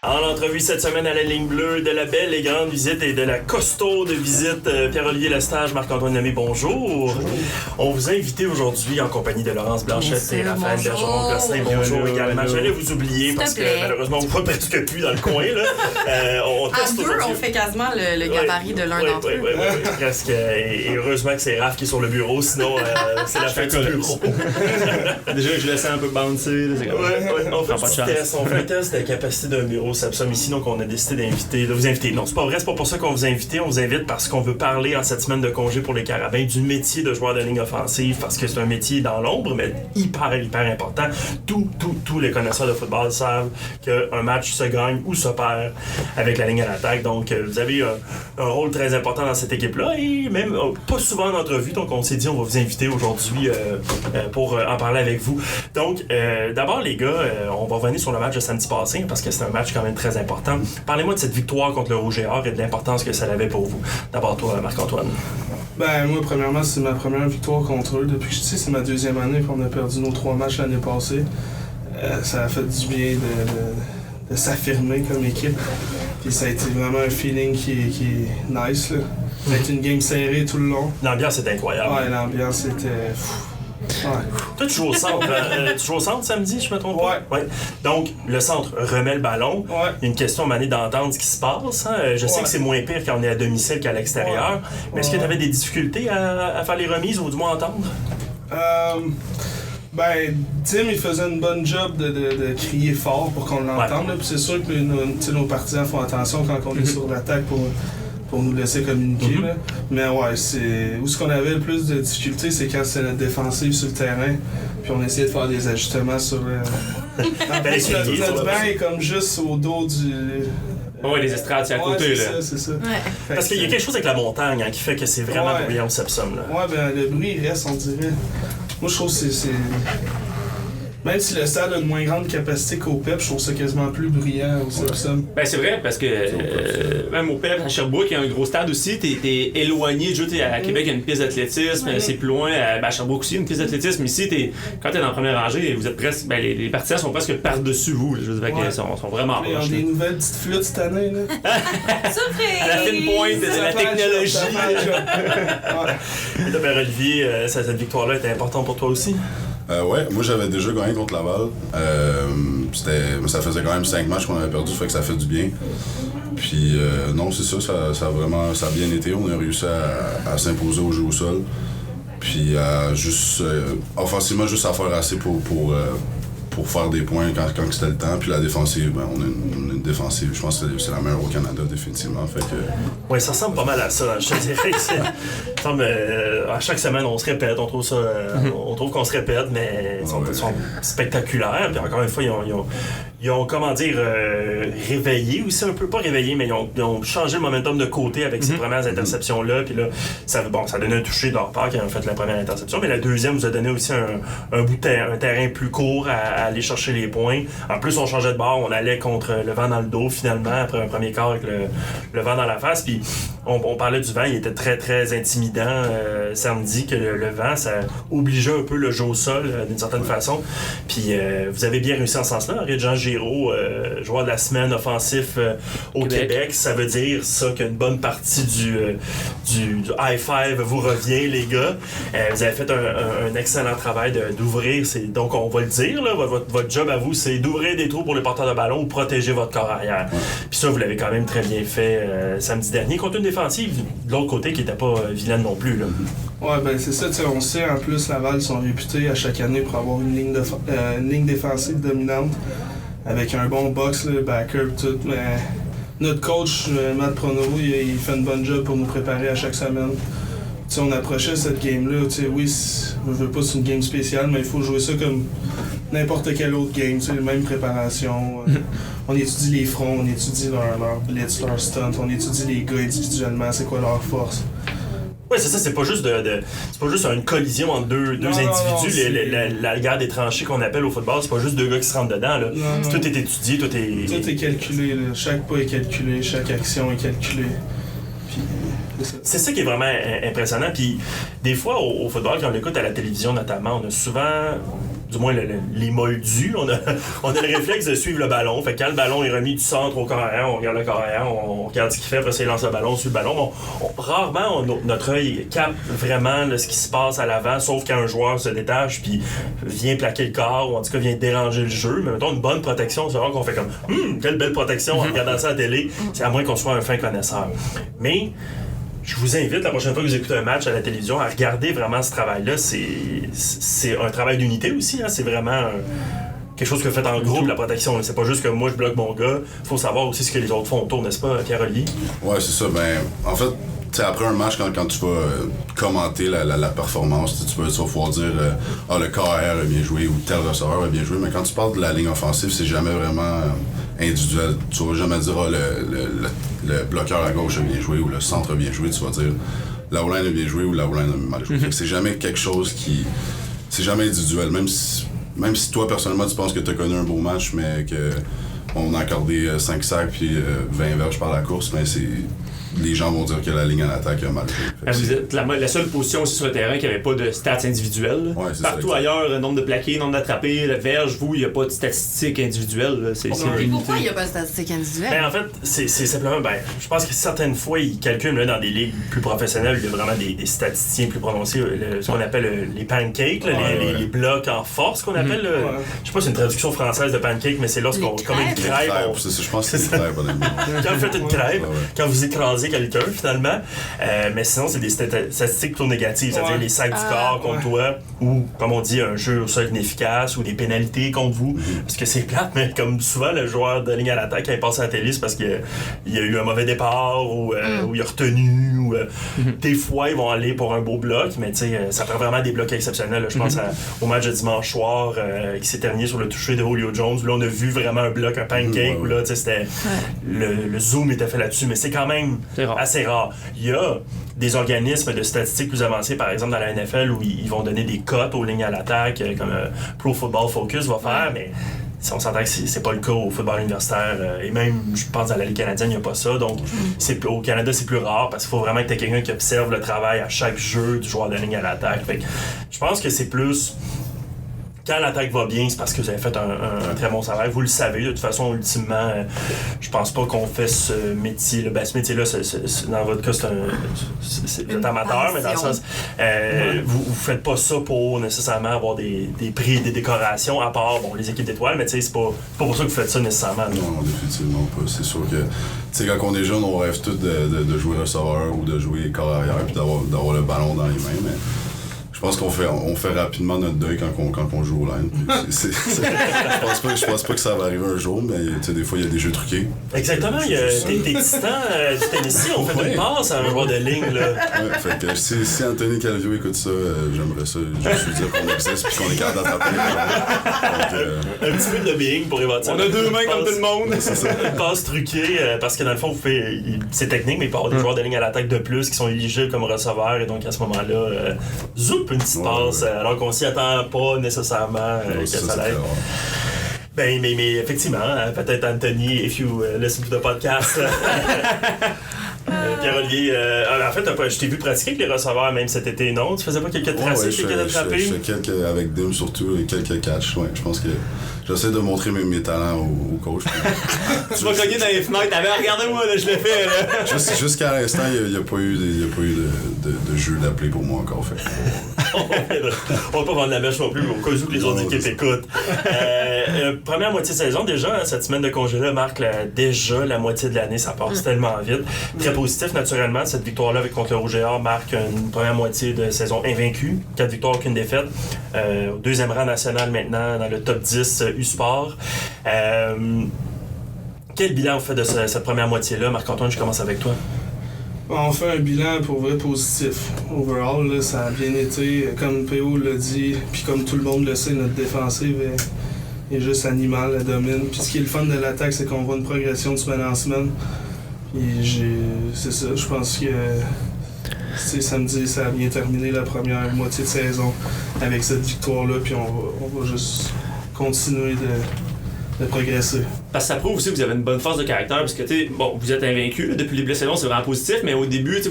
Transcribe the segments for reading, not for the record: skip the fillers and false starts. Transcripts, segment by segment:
En entrevue cette semaine à la ligne bleue, de la belle et grande visite et de la costaude visite, Pierre-Olivier Lestage, Marc-Antoine Lemay, bonjour. On vous a invité aujourd'hui en compagnie de Laurence Blanchette et Raphaël Bergeron-Gosselin. Bonjour également. J'allais vous oublier parce que malheureusement, on ne voit presque plus dans le coin. Là. On teste à deux, on fait quasiment le gabarit de l'un d'entre eux. Oui, presque. Et heureusement que c'est Raph qui est sur le bureau, sinon c'est la fin du bureau. Déjà, je laissais un peu bouncer. On fait un test de capacité d'un bureau Sapsum ici, donc on a décidé de vous inviter. Non, c'est pas vrai, c'est pas pour ça qu'on vous a invité. On vous invite parce qu'on veut parler en cette semaine de congé pour les Carabins du métier de joueur de ligne offensive, parce que c'est un métier dans l'ombre, mais hyper important. Tous les connaisseurs de football savent qu'un match se gagne ou se perd avec la ligne à l'attaque. Donc, vous avez un rôle très important dans cette équipe-là et même pas souvent en entrevue. Donc, on s'est dit, on va vous inviter aujourd'hui pour en parler avec vous. Donc, d'abord, les gars, on va revenir sur le match de samedi passé parce que c'est un match quand même très important. Parlez-moi de cette victoire contre le Rouge et Or et de l'importance que ça avait pour vous. D'abord, toi, Marc-Antoine. Ben, moi, premièrement, c'est ma première victoire contre eux. Depuis que je sais, c'est ma deuxième année qu'on a perdu nos 3 matchs l'année passée. Ça a fait du bien de s'affirmer comme équipe. Puis ça a été vraiment un feeling qui est nice, là. Ça a été une game serrée tout le long. L'ambiance était incroyable. Ouais, l'ambiance était... Ouais. Toi, tu joues au centre. Tu joues au centre samedi, je me trompe pas? Ouais. Donc, le centre remet le ballon. Ouais. Il y a une question à d'entendre ce qui se passe. Hein? Je sais que c'est moins pire quand on est à domicile qu'à l'extérieur. Mais est-ce que tu avais des difficultés à faire les remises ou du moins entendre? Ben, Tim, il faisait une bonne job de crier fort pour qu'on l'entende. Puis c'est sûr que nos partisans font attention quand on est sur l'attaque pour nous laisser communiquer. Là. Mais ouais, où ce qu'on avait le plus de difficultés, c'est quand c'est notre défensive sur le terrain. Puis on essayait de faire des ajustements sur le... notre banc est comme juste au dos du... Oui, les estrades, c'est à côté. C'est ça. Ouais. Parce qu'il y a quelque chose avec la montagne qui fait que c'est vraiment bruyant au Sepsum. Là. Ouais, ben le bruit il reste, on dirait. Moi, je trouve que c'est... Même si le stade a une moins grande capacité qu'au PEP, je trouve ça quasiment plus bruyant au Sepsum. Ben c'est vrai, parce que même au PEP, à Sherbrooke, il y a un gros stade aussi, t'es éloigné. À Québec, il y a une piste d'athlétisme, c'est plus loin. À Sherbrooke aussi, il y a une piste d'athlétisme. Ici, quand t'es dans la première rangée, vous êtes presque... Ben, les partisans sont presque par-dessus vous. Je veux dire qu'ils sont vraiment ils ont des nouvelles petites flûtes cette année. Là. Surprise! À la fine pointe de la technologie. Et là, Olivier, cette victoire-là était importante pour toi aussi? Ouais, moi j'avais déjà gagné contre Laval. Ça faisait quand même 5 matchs qu'on avait perdu, ça fait que ça fait du bien. Puis non, c'est ça a bien été. On a réussi à s'imposer au jeu au sol. Puis offensivement, juste à faire assez pour faire des points quand c'était le temps. Puis la défensive, ben, on a une défensive, je pense que c'est la meilleure au Canada, définitivement. Fait que... Oui, ça ressemble pas mal à ça, je te dirais. À chaque semaine, on se répète, on trouve ça, on trouve qu'on se répète, mais ils sont spectaculaires. Puis encore une fois, ils ont comment dire, réveillé aussi un peu, pas réveillé, mais ils ont changé le momentum de côté avec ces premières interceptions-là. Puis là, ça donnait un toucher de leur part qui a fait la première interception, mais la deuxième vous a donné aussi un bout de un terrain plus court à aller chercher les points. En plus, on changeait de bord, on allait contre le vent dans le dos finalement, après un premier quart avec le vent dans la face. Puis on parlait du vent, il était très très intimidant samedi, que le vent, ça obligeait un peu le jeu au sol d'une certaine façon. Puis vous avez bien réussi en ce sens-là. Jean Géraud, joueur de la semaine offensif au Québec, ça veut dire ça qu'une bonne partie du high five vous revient, les gars. Vous avez fait un excellent travail d'ouvrir, donc on va le dire, là, votre job à vous, c'est d'ouvrir des trous pour les porteurs de ballon ou protéger votre corps arrière. Puis ça, vous l'avez quand même très bien fait samedi dernier, contre une défensive de l'autre côté qui n'était pas vilaine non plus. Là. Ouais, ben c'est ça, on sait, en plus, Laval sont réputés à chaque année pour avoir une ligne défensive dominante, avec un bon box, le backer, tout, mais notre coach, Matt Pronovo, il fait une bonne job pour nous préparer à chaque semaine. T'sais, on approchait cette game-là, oui, je veux pas, c'est une game spéciale, mais il faut jouer ça comme n'importe quelle autre game, même préparation. On étudie les fronts, on étudie leur blitz, leur stunt, on étudie les gars individuellement, c'est quoi leur force. Oui, c'est ça, c'est pas juste une collision entre deux individus. La guerre des tranchées qu'on appelle au football, c'est pas juste deux gars qui se rentrent dedans. Là. Tout est étudié, tout est calculé, là. Chaque pas est calculé, chaque action est calculée. Puis, c'est ça qui est vraiment impressionnant. Puis des fois, au football, quand on l'écoute à la télévision notamment, on a souvent du moins les moldus, on a le réflexe de suivre le ballon. Fait que quand le ballon est remis du centre au corps arrière, on regarde le corps arrière, on regarde ce qu'il fait, après ça, il lance le ballon, on suit le ballon. Rarement, notre œil capte vraiment là, ce qui se passe à l'avant, sauf quand un joueur se détache puis vient plaquer le corps, ou en tout cas vient déranger le jeu. Mais mettons une bonne protection, c'est vrai qu'on fait comme quelle belle protection en regardant ça à la télé. C'est à moins qu'on soit un fin connaisseur. Mais je vous invite, la prochaine fois que vous écoutez un match à la télévision, à regarder vraiment ce travail-là. C'est un travail d'unité aussi. Hein? C'est vraiment quelque chose que vous faites en groupe, la protection. C'est pas juste que moi, je bloque mon gars. Il faut savoir aussi ce que les autres font autour, n'est-ce pas, Pierre-Olivier? Ouais, c'est ça. Ben, en fait, après un match, quand tu vas commenter la performance, tu vas pouvoir dire le KR a bien joué ou tel receveur a bien joué, mais quand tu parles de la ligne offensive, c'est jamais vraiment individuel. Tu vas jamais dire le bloqueur à gauche a bien joué ou le centre a bien joué. Tu vas dire la O-line a bien joué ou la O-line a mal joué. Fait que c'est jamais quelque chose qui... C'est jamais individuel. Même si toi, personnellement, tu penses que tu as connu un beau match, mais qu'on a accordé 5 sacs puis 20 verges par la course, mais c'est... Les gens vont dire que la ligne en attaque a mal joué. Vous êtes la seule position aussi sur le terrain qui n'avait pas de stats individuelles. Ouais, partout ailleurs, nombre de plaqués, nombre d'attrapés, la verge, vous, il n'y a pas de statistiques individuelles. Pourquoi il n'y a pas de statistiques individuelles? Ben, en fait, c'est simplement, je pense que certaines fois, ils calculent là, dans des ligues plus professionnelles, il y a vraiment des statisticiens plus prononcés, ce qu'on appelle les pancakes, les blocs en force qu'on appelle. Je sais pas si c'est une traduction française de pancake, mais c'est lorsqu'on, comme une crêpe. Je pense que c'est une crêpe, honnêtement. Quand vous faites une crêpe, quand vous écrasez quelqu'un, finalement, mais sinon, c'est des statistiques plutôt négatives, c'est-à-dire les sacs du corps contre toi, ou, comme on dit, un jeu au sol inefficace, ou des pénalités contre vous, parce que c'est plate, mais comme souvent, le joueur de ligne à l'attaque, quand il passe à la télé, c'est parce qu'il y a eu un mauvais départ, ou il a retenu, ou des fois, ils vont aller pour un beau bloc, mais tu sais, ça prend vraiment des blocs exceptionnels. Là, je pense au match de dimanche soir, qui s'est terminé sur le toucher de Julio Jones, là, on a vu vraiment un bloc, un pancake, où là, tu sais, c'était... Le zoom était fait là-dessus, mais c'est quand même assez rare. Il y a des organismes de statistiques plus avancés, par exemple dans la NFL, où ils vont donner des cotes aux lignes à l'attaque, comme Pro Football Focus va faire, mais si on s'entend que c'est pas le cas au football universitaire, et même, je pense, dans la Ligue canadienne, il n'y a pas ça. Donc, au Canada, c'est plus rare, parce qu'il faut vraiment que tu aies quelqu'un qui observe le travail à chaque jeu du joueur de ligne à l'attaque. Fait que, je pense que c'est plus... Quand l'attaque va bien, c'est parce que vous avez fait un très bon travail. Vous le savez, de toute façon, ultimement, je pense pas qu'on fait ce métier-là. Ben, ce métier-là, dans votre cas, c'est amateur, mais dans le sens, vous faites pas ça pour nécessairement avoir des prix et des décorations, à part les équipes d'étoiles, mais tu sais, c'est pas pour ça que vous faites ça nécessairement. Non, définitivement pas. C'est sûr que, tu sais, quand on est jeune, on rêve tous de jouer receveur ou de jouer corps arrière puis d'avoir le ballon dans les mains, mais je pense qu'on fait rapidement notre deuil quand on joue au line. Je pense pas que ça va arriver un jour, mais des fois il y a des jeux truqués. Exactement, il y a des titans du Tennessee, on fait une passe à un joueur de ligne. Là. Ouais, fait que si Anthony Calvio écoute ça, j'aimerais ça juste lui dire qu'on existe et qu'on est capable d'attraper un petit peu de lobbying pour éventuellement. On a deux mains comme tout le monde. C'est ça. Une passe truquée, parce que dans le fond, c'est technique, mais il peut y avoir des joueurs de ligne à l'attaque de plus qui sont éligibles comme receveurs, et donc à ce moment-là, une petite passe, alors qu'on s'y attend pas nécessairement que ça l'aide. Ben, mais effectivement, peut-être Anthony, if you listen to the podcast. Pierre-Olivier, en fait, je t'ai vu pratiquer avec les receveurs même cet été, non? Tu faisais pas quelques tracés, quelques attrapés? Je fais quelques avec Dim surtout, et quelques catchs. Ouais, je pense que j'essaie de montrer mes talents au coach. Tu vas cogner dans les fenêtres. Regardez-moi, là, je l'ai fait. Là. Jusqu'à l'instant, il n'y a pas eu de jeu d'appelé pour moi encore. Fait. On va pas vendre la mèche non plus, au cas où que les autres équipes écoutent. Première moitié de saison, déjà, cette semaine de congé-là marque déjà la moitié de l'année. Ça passe tellement vite. Très positif, naturellement. Cette victoire-là contre le Rouge et Or marque une première moitié de saison invaincue. 4 victoires, aucune défaite. Au deuxième rang national maintenant, dans le top 10 U-Sport. Quel bilan vous faites de cette première moitié-là? Marc-Antoine, je commence avec toi. On fait un bilan pour vrai positif. Overall, là, ça a bien été, comme PO l'a dit, puis comme tout le monde le sait, notre défensive est juste animale, elle domine. Puis ce qui est le fun de l'attaque, c'est qu'on voit une progression de semaine en semaine. Puis c'est ça, je pense que samedi, ça a bien terminé la première moitié de saison avec cette victoire-là, puis on va juste continuer progresser. Parce que ça prouve aussi que vous avez une bonne force de caractère, parce que vous êtes invaincu là, depuis les blessés longs, c'est vraiment positif, mais au début,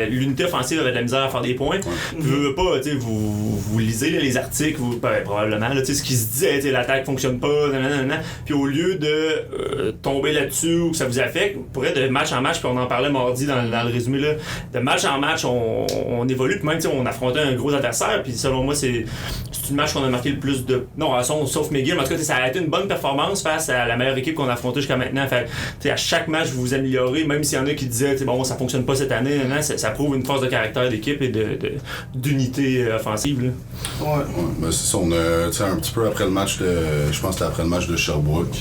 l'unité offensive avait de la misère à faire des points. Vous lisez là, les articles, probablement, là, ce qui se disait, l'attaque fonctionne pas, puis au lieu de tomber là-dessus ou que ça vous affecte, pourrait de match en match, puis on en parlait mardi dans le résumé, là, de match en match, on évolue, puis même on affrontait un gros adversaire, puis selon moi, c'est une match qu'on a marqué le plus de... Non, sauf McGill, mais en tout cas, ça a été une bonne performance face à la meilleure équipe qu'on a affrontée jusqu'à maintenant. Fait, à chaque match, vous vous améliorez, même s'il y en a qui disaient bon, ça fonctionne pas cette année, ça prouve une force de caractère d'équipe et d'unité offensive. Là. Ouais, ben c'est ça. On a, un petit peu après le match je pense que c'était après le match de Sherbrooke.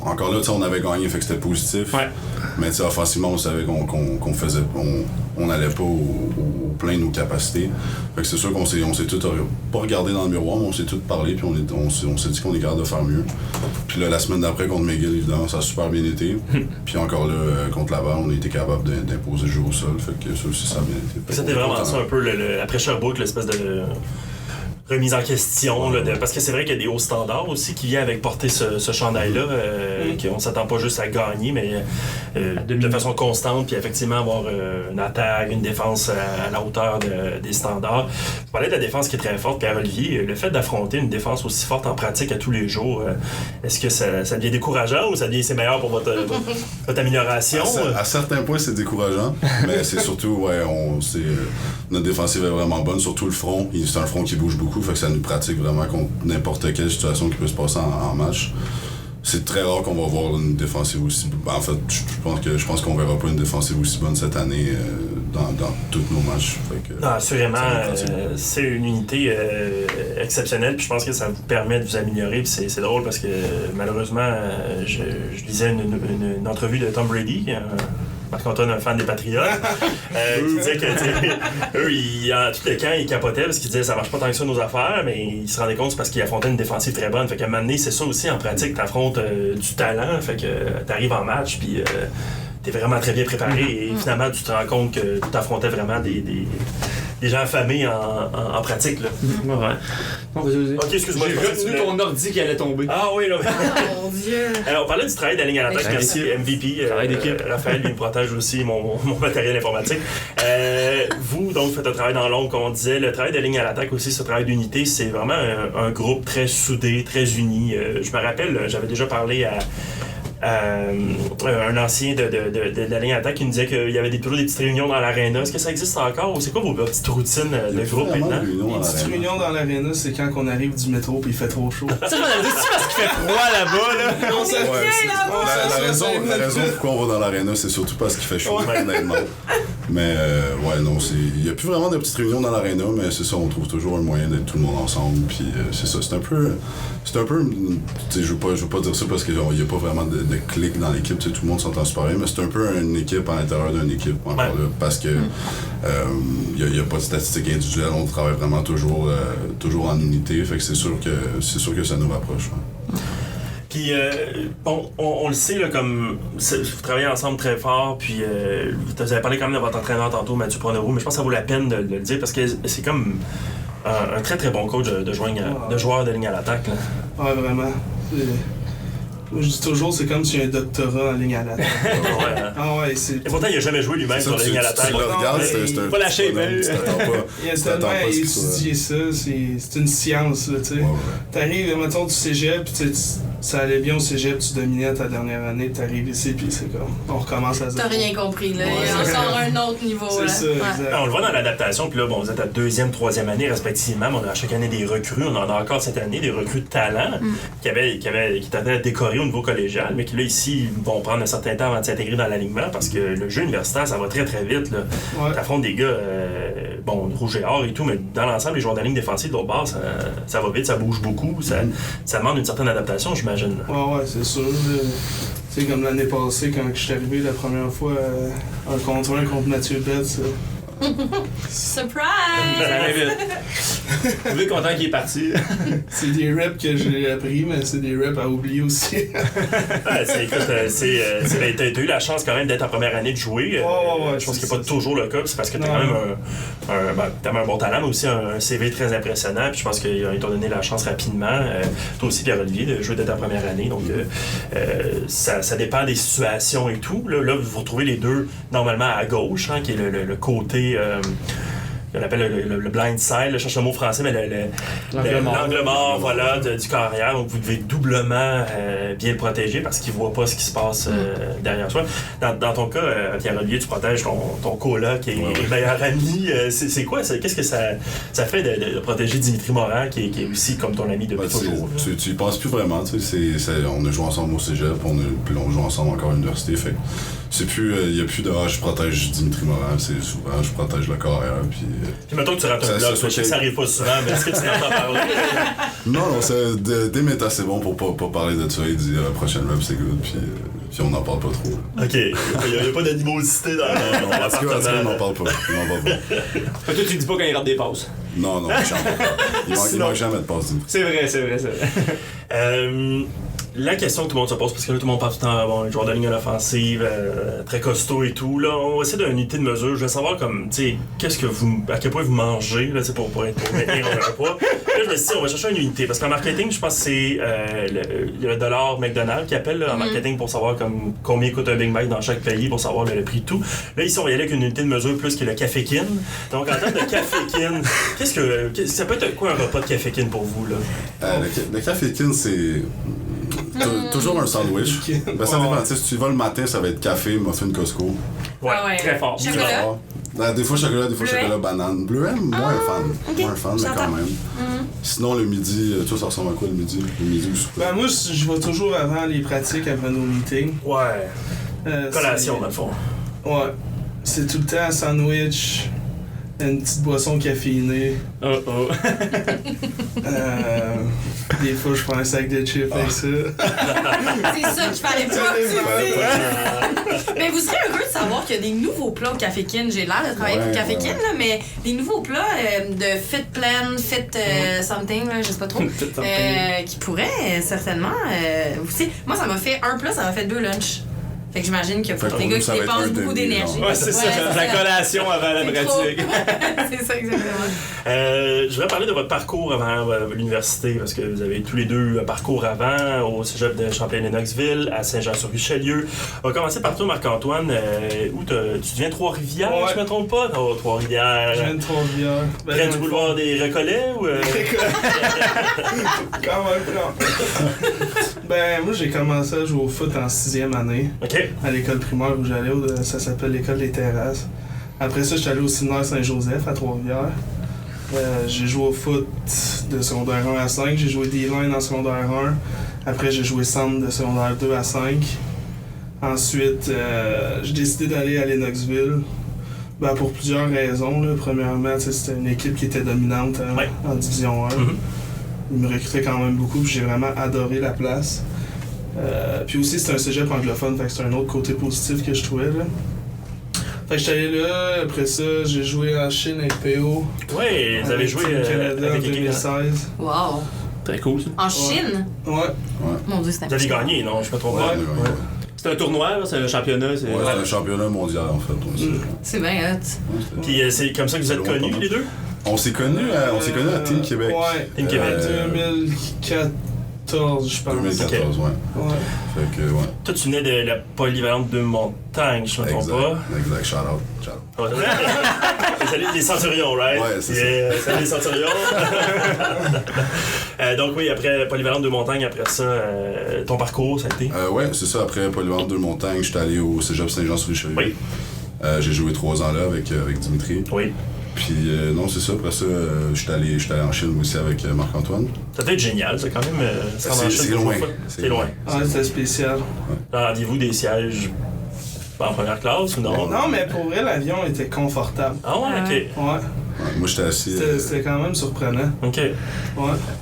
Encore là, on avait gagné, fait que c'était positif. Ouais. Mais offensivement, on savait qu'on faisait. On n'allait pas au plein de nos capacités. Fait que c'est sûr qu'on s'est tous pas regardé dans le miroir, mais on s'est tous parlé, puis on s'est dit qu'on est capable de faire mieux. Puis là, la semaine d'après, contre McGill, évidemment, ça a super bien été. Puis encore là, contre Laval, on a été capable d'imposer le jeu au sol. Fait que ça aussi, ça a bien été. C'était vraiment ça un peu, après Sherbrooke, l'espèce de remise en question, là, parce que c'est vrai qu'il y a des hauts standards aussi qui viennent avec porter ce chandail-là, qu'on s'attend pas juste à gagner, mais de façon constante, puis effectivement avoir une attaque, une défense à la hauteur des standards. Vous parlez de la défense qui est très forte, Pierre-Olivier, le fait d'affronter une défense aussi forte en pratique à tous les jours, est-ce que ça devient décourageant ou c'est meilleur pour votre amélioration? À certains points, c'est décourageant, mais c'est surtout, notre défensive est vraiment bonne, surtout le front. C'est un front qui bouge beaucoup, fait que ça nous pratique vraiment contre n'importe quelle situation qui peut se passer en match. C'est très rare qu'on va voir une défensive aussi... En fait, je pense qu'on verra pas une défensive aussi bonne cette année dans tous nos matchs. Fait que, non, assurément, c'est une unité exceptionnelle, puis je pense que ça vous permet de vous améliorer, puis c'est drôle parce que malheureusement, je lisais une entrevue de Tom Brady, Marc-Antoine, un fan des Patriotes, qui disait que, eux, tout le camp, ils capotaient parce qu'ils disaient ça marche pas tant que ça nos affaires, mais ils se rendaient compte c'est parce qu'ils affrontaient une défensive très bonne. Fait qu'à un moment donné, c'est ça aussi en pratique, t'affrontes du talent, fait que t'arrives en match, puis t'es vraiment très bien préparé et finalement, tu te rends compte que tu affrontais vraiment des gens affamés en pratique. Là. Ouais. Non, vas-y. Ok, excuse-moi. J'ai retenu ton ordi qui allait tomber. Ah oui, là. Oh mon Dieu. Alors, on parlait du travail de la ligne à l'attaque. Merci, MVP. Travail d'équipe. Raphaël, il me protège aussi mon matériel informatique. Vous, donc, faites un travail dans l'ombre, comme on disait. Le travail de ligne à l'attaque aussi, ce travail d'unité, c'est vraiment un groupe très soudé, très uni. Je me rappelle, j'avais déjà parlé à un ancien de la ligne attaque qui nous disait qu'il y avait toujours des petites réunions dans l'aréna. Est-ce que ça existe encore ou c'est quoi vos petites routines de groupe maintenant? Les petites réunions dans l'aréna, c'est quand on arrive du métro et il fait trop chaud. Ça, je m'en avais dit, c'est parce qu'il fait froid là-bas, là? La raison pourquoi on va dans l'aréna, c'est surtout parce qu'il fait chaud, honnêtement. Mais non, il n'y a plus vraiment de petites réunions dans l'aréna, mais c'est ça, on trouve toujours un moyen d'être tout le monde ensemble. Puis c'est ça, c'est un peu, je veux pas dire ça parce qu'il n'y a pas vraiment de clic dans l'équipe, tout le monde s'entend super bien, mais c'est un peu une équipe à l'intérieur d'une équipe, encore là, parce que il n'y a pas de statistiques individuelles, on travaille vraiment toujours en unité, fait que c'est sûr que ça nous rapproche. Ouais. Puis, on le sait, là, comme vous travaillez ensemble très fort, puis vous avez parlé quand même de votre entraîneur tantôt, Mathieu Pronovo, mais je pense que ça vaut la peine de le dire parce que c'est comme un très très bon coach de joueur de ligne à l'attaque. Là. Ouais, vraiment. Moi, je dis toujours, c'est comme si j'ai un doctorat en ligne à l'attaque. Ah ouais, c'est... Et pourtant, il n'a jamais joué lui-même sur la ligne à l'attaque. Tu le regardes, c'est pas la shape, il a tellement étudié ça, c'est une science, là, tu sais. T'arrives, mettons, du cégep, puis ça allait bien au cégep, tu dominais ta dernière année, t'arrives ici, puis c'est comme, on recommence à zéro. T'as rien compris, là. Il en sort un autre niveau, là. C'est ça, exact. On le voit dans l'adaptation, puis là, bon, vous êtes à deuxième, troisième année, respectivement. On a à chaque année des recrues. On en a encore cette année, des recrues de talent qui étaient à décorer au niveau collégial, mais qui, là, ici, vont prendre un certain temps avant de s'intégrer dans l'alignement parce que le jeu universitaire, ça va très, très vite, là. Ouais. T'affrontes des gars, rouge et or et tout, mais dans l'ensemble, les joueurs de la ligne défensive, de l'autre bord, ça va vite, ça bouge beaucoup. Ça demande une certaine adaptation, j'imagine. Ouais, c'est sûr. C'est comme l'année passée, quand je suis arrivé la première fois un contre Mathieu Betts. Surprise! Ça allait vite. Vous êtes content qu'il est parti. C'est des reps que j'ai appris, mais c'est des reps à oublier aussi. Écoute, t'as eu la chance quand même d'être en première année de jouer. Ouais, je pense que c'est c'est pas ça. toujours le cas, c'est parce que t'as Non. quand même t'as un bon talent, mais aussi un CV très impressionnant. Puis je pense qu'ils t'ont donné la chance rapidement. Toi aussi, Pierre-Olivier, de jouer dès ta première année. Donc, ça dépend des situations et tout. Là, vous retrouvez les deux normalement à gauche, hein, qui est le côté. On appelle le blind side, je cherche le mot français, mais l'angle mort voilà, du carrière. Donc, vous devez doublement bien le protéger parce qu'il ne voit pas ce qui se passe derrière soi. Dans ton cas, Pierre-Olivier, tu protèges ton coloc et meilleur ami. C'est quoi ça? Qu'est-ce que ça fait de protéger Dimitri Morin, qui est aussi comme ton ami depuis toujours? Tu y penses plus vraiment. On a joué ensemble au cégep, puis on joue ensemble encore à l'université. Fait c'est plus, il n'y a plus de je protège Dimitri Morin, c'est souvent je protège le carrière. Puis mettons que tu rates un bloc, je sais que ça arrive pas souvent, mais est-ce que tu n'entends parler? Non, Dim est assez bon pour pas parler de ça. Il dit la prochaine rep c'est good, puis on n'en parle pas trop. Ok, il n'y a pas d'animosité dans l'appartement. On n'en parle pas. Toi, tu dis pas quand il rate des passes. Non, il manque jamais de passe. C'est vrai. La question que tout le monde se pose, parce que là, tout le monde parle tout le temps, bon, joueur de ligne à l'offensive, très costaud et tout. Là, on va essayer d'une unité de mesure. Je veux savoir, comme, tu sais, à quel point vous mangez, là, pour maintenir un poids. Là, je me suis dit, on va chercher une unité. Parce qu'en marketing, je pense que c'est le dollar McDonald's qui appelle là, en marketing pour savoir comme, combien coûte un Big Mac dans chaque pays, pour savoir le prix de tout. Là, ici, on va y aller avec une unité de mesure plus que le Café Kin. Donc, en termes de Café Kin, ça peut être quoi un repas de Café Kin pour vous, là? Le Café Kin, c'est. Toujours un sandwich. Ben, ça dépend. Si tu y vas le matin, ça va être café, muffin Costco. Ouais, très fort. Chocolat? Des fois chocolat, banane. Bleuet, moins fan, mais quand même. Sinon, le midi, toi, ça ressemble à quoi le midi? Le midi ou souper? Ben, moi, je vais toujours avant les pratiques, avant nos meetings. Ouais. Collation, dans le fond. Ouais. C'est tout le temps un sandwich, une petite boisson caféinée. Des fois, je prends un sac de chips avec ça. C'est ça qu'il fallait pas. Mais vous serez heureux de savoir qu'il y a des nouveaux plats au Café Kin. J'ai l'air de travailler pour Café Kin, là, mais des nouveaux plats de fit plan, fit something, là, je sais pas trop, qui pourraient certainement. Moi, ça m'a fait un plat, ça m'a fait 2 lunchs. Fait que j'imagine qu'il y a des gars qui dépensent beaucoup d'énergie. Ouais, c'est ça, la collation avant la pratique. C'est ça, exactement. Je vais parler de votre parcours avant l'université, parce que vous avez tous les deux un parcours avant, au cégep de Champlain-Lennoxville, à Saint-Jean-sur-Richelieu. On va commencer par toi, Marc-Antoine. Où tu viens de Trois-Rivières, je me trompe pas? Non, Trois-Rivières. Je viens de Trois-Rivières. Près du boulevard des Recollets ou. Quand même, non. Ben, moi, j'ai commencé à jouer au foot en 6e année. OK. À l'école primaire où j'allais, ça s'appelle l'école des Terrasses. Après ça, j'étais allé au séminaire Saint-Joseph à Trois-Rivières. J'ai joué au foot de secondaire 1 à 5. J'ai joué D-line en secondaire 1. Après, j'ai joué centre de secondaire 2 à 5. Ensuite, j'ai décidé d'aller à Lennoxville. Ben, pour plusieurs raisons. Là. Premièrement, c'était une équipe qui était dominante en Division 1. Ils me recrutaient quand même beaucoup, puis j'ai vraiment adoré la place. Puis aussi, c'est un cégep anglophone, fait que c'est un autre côté positif que je trouvais. Là. Fait que j'étais allé là, après ça, j'ai joué en Chine avec PO. Ouais, vous avez joué Canada en avec l'équipe 2016. Wow. Très cool, ça. En Chine? Ouais. Mon Dieu, c'est Vous avez impressionnant. gagné, non? Je me trompe Ouais, pas. on a gagné. C'est un tournoi, là, c'est un championnat. C'est un championnat mondial, en fait. C'est bien hot. Puis c'est comme ça que vous êtes connus, les deux? On s'est connus à Team Québec. Ouais. Team Québec. 2014, je pense. 2014, ouais. Fait que, ouais. Toi, tu venais de la polyvalente de montagne, je me trompe pas. Exact, shout out. Salut les Centurions, right? Ouais, c'est ça. Salut les Centurions. Donc oui, après polyvalente de montagne, après ça, ton parcours, ça a été? Ouais, c'est ça. Après polyvalente de montagne, j'étais allé au cégep Saint-Jean-sur-Richelieu. Oui. J'ai joué 3 ans là avec Dimitri. Oui. Puis non, c'est ça. Après ça, j'étais allé en Chine aussi avec Marc-Antoine. Ça doit être génial, ça, quand même. C'est loin. C'est loin. Ah, c'était spécial. Aviez-vous des sièges en première classe ou non? Non, mais pour vrai, l'avion était confortable. Ah ouais, ok. Ouais. Moi, j'étais assis. C'était quand même surprenant. OK. Ouais.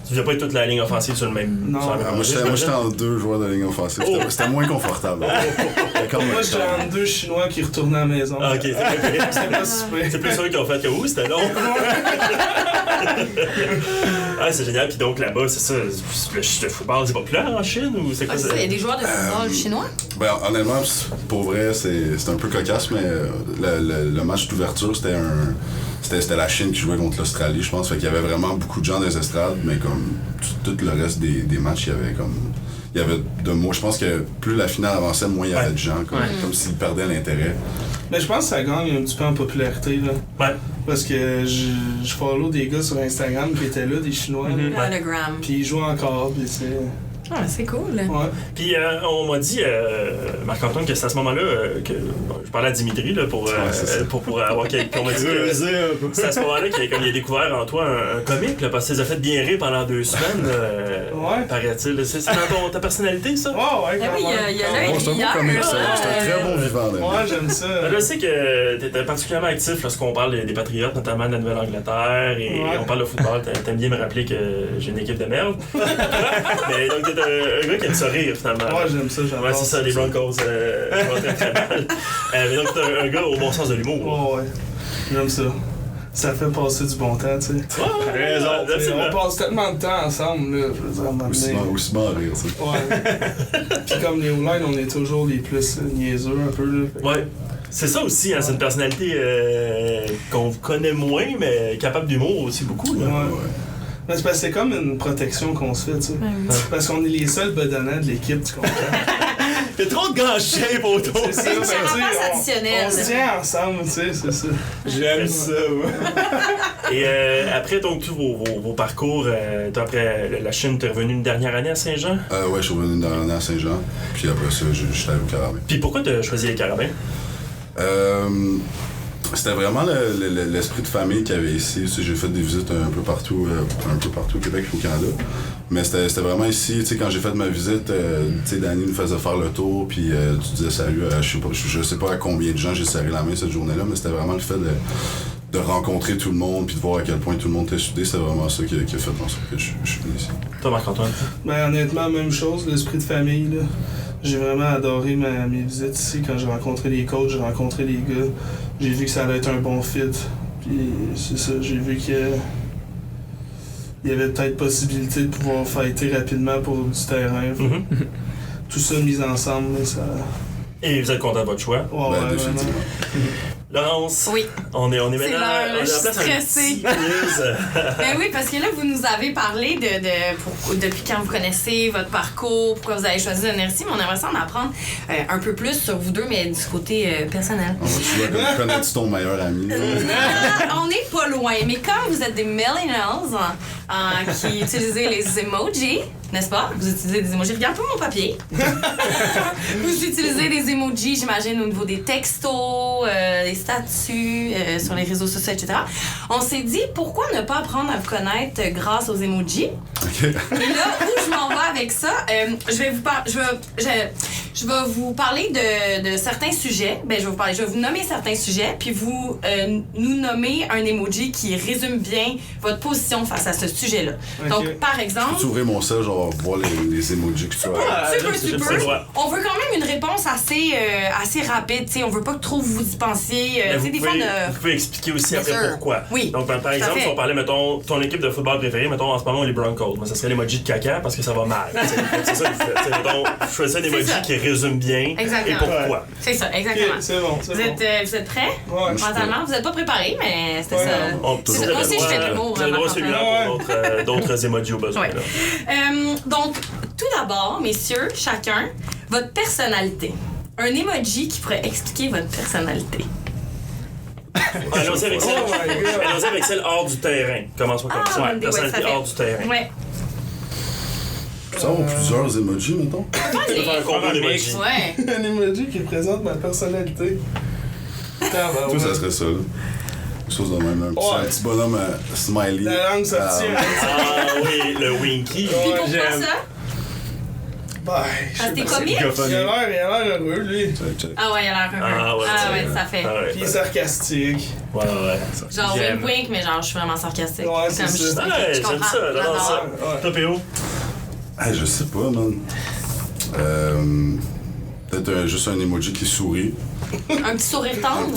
Tu devais pas être toute la ligne offensive sur le même. Non. sur la même Moi, j'étais en 2 joueurs de ligne offensive. C'était moins confortable. Moi, j'étais en 2 Chinois qui retournaient à la maison. Ah, OK. C'est pas super. C'est plus ceux qui ont fait que oui, c'était long. Ah, c'est génial. Puis donc là-bas, c'est ça. Le football, c'est populaire en Chine ou c'est quoi ça? Il y a des joueurs de football chinois? Ben, honnêtement, pour vrai, c'est un peu cocasse, mais le match d'ouverture, c'était la Chine qui jouait contre l'Australie, je pense. Fait qu'il y avait vraiment beaucoup de gens dans les estrades, mais comme tout le reste des matchs, il y avait de moi. Je pense que plus la finale avançait, moins il y avait de gens, comme s'ils perdaient l'intérêt. Mais je pense que ça gagne un petit peu en popularité, là. Ouais. Parce que je follow des gars sur Instagram qui étaient là, des Chinois. là. Hologram. Puis ils jouent encore, puis c'est... Ah, c'est cool. Ouais. Puis on m'a dit, Marc-Antoine, que c'est à ce moment-là que je parlais à Dimitri là, pour avoir quelques. On m'a dit c'est à ce moment-là qu'il a découvert en toi un comique, là, parce que tu les as fait bien rire pendant 2 semaines. Ouais. Paraît-il. C'est dans ta personnalité, ça? Ouais, Ah oui, il y a l'œil C'est un hier, beau comique, ça. là. C'est un très bon vivant. là. Ouais, j'aime ça. Je sais que tu étais particulièrement actif lorsqu'on parle des Patriotes, notamment de la Nouvelle-Angleterre, et on parle de football. T'aimes bien me rappeler que j'ai une équipe de merde. Mais donc, t'es un gars qui aime ça rire, finalement. Ouais, j'aime ça, j'adore. Ouais, c'est ça, les Broncos vont très mal. Mais donc, t'es un gars au bon sens de l'humour. Ouais. J'aime ça. Ça fait passer du bon temps, tu sais. Ouais, raison. On passe tellement de temps ensemble, là. Je veux dire, à un moment donné. Aussi bon à rire, ça. Ouais. Puis comme les O-line, on est toujours les plus niaiseux, un peu, là. Ouais. C'est ça aussi, hein, c'est une personnalité qu'on connaît moins, mais capable d'humour aussi beaucoup. Là. Ouais. Mais c'est parce que c'est comme une protection qu'on se fait, tu sais. Parce qu'on est les seuls bedonnants de l'équipe, tu comprends? Il y a trop de grands shape autour. C'est ça, C'est une ben, tu sais, carapace additionnelle. on se tient ensemble, tu sais, c'est ça. J'aime ça, ouais. Et après donc tous vos parcours, après la Chine, t'es revenu une dernière année à Saint-Jean? Ouais, je suis revenu une dernière année à Saint-Jean. Puis après ça, j'étais allé au Carabin. Puis pourquoi t'as choisi les Carabins? C'était vraiment l'esprit de famille qu'il y avait ici. Tu sais, j'ai fait des visites un peu partout au Québec et au Canada. Mais c'était vraiment ici. Tu sais, quand j'ai fait ma visite, tu sais, Danny nous faisait faire le tour, puis tu disais salut. Je sais pas à combien de gens j'ai serré la main cette journée-là, mais c'était vraiment le fait de rencontrer tout le monde, puis de voir à quel point tout le monde était soudé. C'est vraiment ça qui a fait en sorte que je suis venu ici. Toi, Marc-Antoine? Ben, honnêtement, même chose, l'esprit de famille, là. J'ai vraiment adoré mes visites ici. Quand j'ai rencontré les coachs, j'ai rencontré les gars. J'ai vu que ça allait être un bon fit. Puis c'est ça, j'ai vu qu'il y avait peut-être possibilité de pouvoir fighter rapidement pour du terrain. Tout ça mis ensemble, ça... Et vous êtes content de votre choix? Ouais, ouais, Définitivement. Laurence? Oui. On est maintenant l'heure, là, je suis stressée. Ben oui, parce que là, vous nous avez parlé depuis quand vous connaissez votre parcours, pourquoi vous avez choisi l'NRC, mais on aimerait ça en apprendre un peu plus sur vous deux, mais du côté personnel. Tu dois connaître ton meilleur ami. On n'est pas loin, mais comme vous êtes des millennials qui utilisent les emojis, n'est-ce pas? Vous utilisez des emojis. Regarde pas mon papier. Vous utilisez des emojis, j'imagine, au niveau des textos, des statuts, sur les réseaux sociaux, etc. On s'est dit, pourquoi ne pas apprendre à vous connaître grâce aux emojis? Okay. Et là, où je m'en vais avec ça, je vais vous parler de certains sujets. Ben, je vais vous nommer certains sujets, puis vous nous nommer un emoji qui résume bien votre position face à ce sujet-là. Okay. Donc, par exemple... Peux-tu ouvrir mon sel, genre, voir les emojis que tu as? Tu peux. On veut quand même une réponse assez rapide, tu sais. On veut pas que trop vous y pensiez. Vous pouvez expliquer aussi Bien après sûr. pourquoi. Oui. Donc, par exemple, si on parlait, mettons, ton équipe de football préférée, mettons, en ce moment, les Broncos. Moi, ça serait l'emoji de caca parce que ça va mal. C'est ça que vous faites. Mettons, choisissez un emoji qui résume bien. Exactement. Et pourquoi. C'est ça, exactement. Okay, c'est bon, c'est bon. Vous êtes prêts? Ouais. Mentalement, vous n'êtes pas préparés, mais c'était Ouais, ça. Moi aussi, je fais de l'humour. Vous avez le droit celui-là pour d'autres emojis au besoin. Ouais. Donc, tout d'abord, messieurs, chacun, votre personnalité. Un emoji qui pourrait expliquer votre personnalité. Allons-y avec celle hors du terrain. Commençons comme ça. bonne idée, Personnalité ça fait. hors du terrain. Ouais. Tu avoir plusieurs emojis, mettons? Tu peux faire un combo d'emojis. Ouais. Un emoji qui représente ma personnalité. Toi, ça serait ça, là. Quelque chose de même, un petit bonhomme smiley. La langue sortie. Ah oui, le Winky. Puis pourquoi ça? Bah, Parce que t'es je sais comique? pas. Il a l'air heureux, lui. Check. Ah ouais, il a l'air heureux. Ah ouais, ça fait. Ah ouais, Puis il est sarcastique. ouais. Genre J'aime. wink, mais genre je suis vraiment sarcastique. Ouais, c'est Comme ça. Ouais, je j'aime comprends. ça, j'adore ça. Ouais. Toi, P.O.? Hey, je sais pas, man. Peut-être juste un emoji qui sourit. Un petit sourire tendre.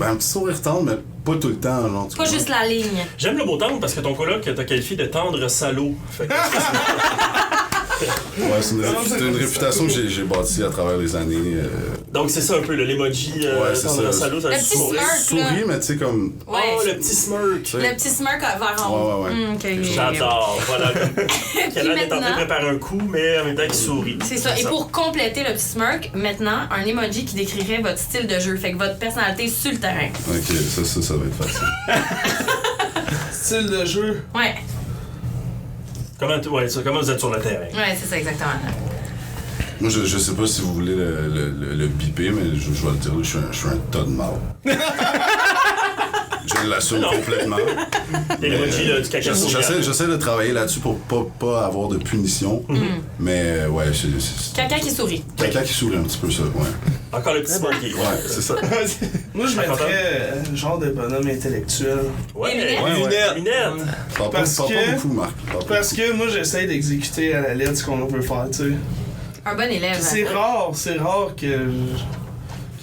Un petit sourire tendre, mais pas tout le temps, genre. tu Pas comprends? juste la ligne. J'aime le mot tendre parce que ton coloc t'a qualifié de tendre salaud. Fait que Ouais, c'est une réputation que j'ai bâtie à travers les années. donc c'est ça un peu, l'emoji Ouais, c'est tendre ça. salaud, ça Le le petit sourire. smirk, là. Souris, mais tu sais, comme. Ouais. Oh, le petit smirk. tu sais. Le petit smirk vers en haut. Ouais. Ok. J'adore, voilà. Qu'elle a est en train de maintenant- préparer un coup, mais en même temps qu'il sourit. C'est ça. Et pour compléter le petit smirk, maintenant, un emoji qui décrirait votre style de jeu. Fait que votre personnalité sur le terrain. Ok, ça va être facile. Style de jeu. Ouais. Comment vous êtes sur le terrain? Ouais, c'est ça, exactement. Moi, je sais pas si vous voulez le biper, mais je vais le dire, je suis un tas de mal. Je l'assume Non. complètement. Et l'emoji là, du caca souriant. J'essaie de travailler là-dessus pour pas avoir de punition. Mais ouais, c'est Caca qui sourit. quelqu'un qui sourit un petit peu ça, ouais. Encore le petit smirky. Ouais, c'est ça. Moi, je mettrais genre de bonhomme intellectuel. Ouais, Les lunettes? ouais. Lunettes. Lunettes. Parle Parce pas que- beaucoup, Marc. Parle pas Parce que moi, j'essaie d'exécuter à la lettre ce qu'on veut faire, tu sais. Un bon élève. C'est rare que